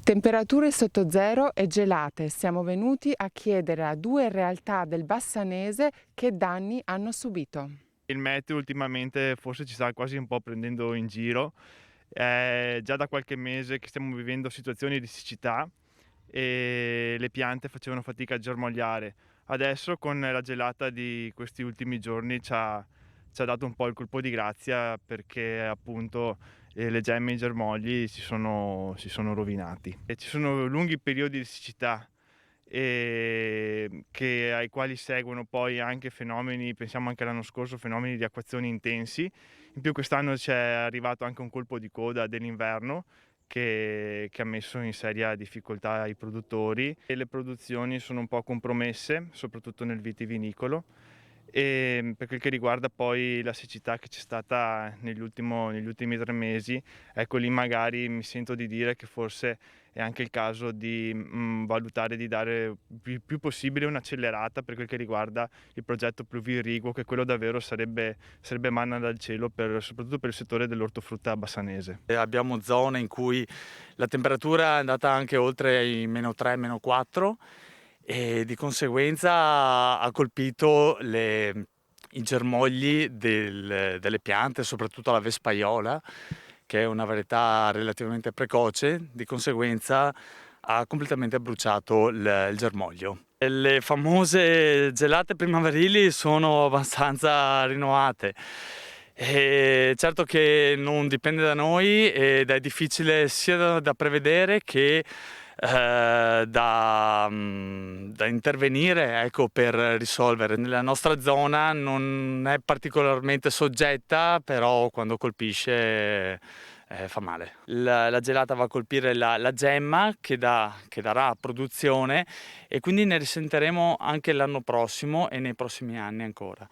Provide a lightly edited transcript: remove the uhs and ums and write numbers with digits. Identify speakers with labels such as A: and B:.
A: Temperature sotto zero e gelate. Siamo venuti a chiedere a due realtà del Bassanese che danni hanno subito.
B: Il meteo ultimamente forse ci sta quasi un po' prendendo in giro. È già da qualche mese che stiamo vivendo situazioni di siccità e le piante facevano fatica a germogliare. Adesso con la gelata di questi ultimi giorni ci ha dato un po' il colpo di grazia perché appunto le gemme e i germogli si sono rovinati. E ci sono lunghi periodi di siccità ai quali seguono poi anche fenomeni, pensiamo anche l'anno scorso, fenomeni di acquazzoni intensi. In più quest'anno c'è arrivato anche un colpo di coda dell'inverno che ha messo in seria difficoltà i produttori e le produzioni sono un po' compromesse, soprattutto nel vitivinicolo. E per quel che riguarda poi la siccità che c'è stata negli ultimi 3 mesi, ecco lì magari mi sento di dire che forse è anche il caso di valutare di dare più possibile un'accelerata per quel che riguarda il progetto pluvio-irriguo, che quello davvero sarebbe manna dal cielo soprattutto per il settore dell'ortofrutta bassanese.
C: Abbiamo zone in cui la temperatura è andata anche oltre i -3, -4 e di conseguenza ha colpito i germogli delle piante, soprattutto la vespaiola, che è una varietà relativamente precoce, di conseguenza ha completamente bruciato il germoglio. Le famose gelate primaverili sono abbastanza rinnovate. Certo che non dipende da noi ed è difficile sia da prevedere che da intervenire, ecco, per risolvere. Nella nostra zona non è particolarmente soggetta, però quando colpisce fa male. La gelata va a colpire la gemma che darà produzione e quindi ne risentiremo anche l'anno prossimo e nei prossimi anni ancora.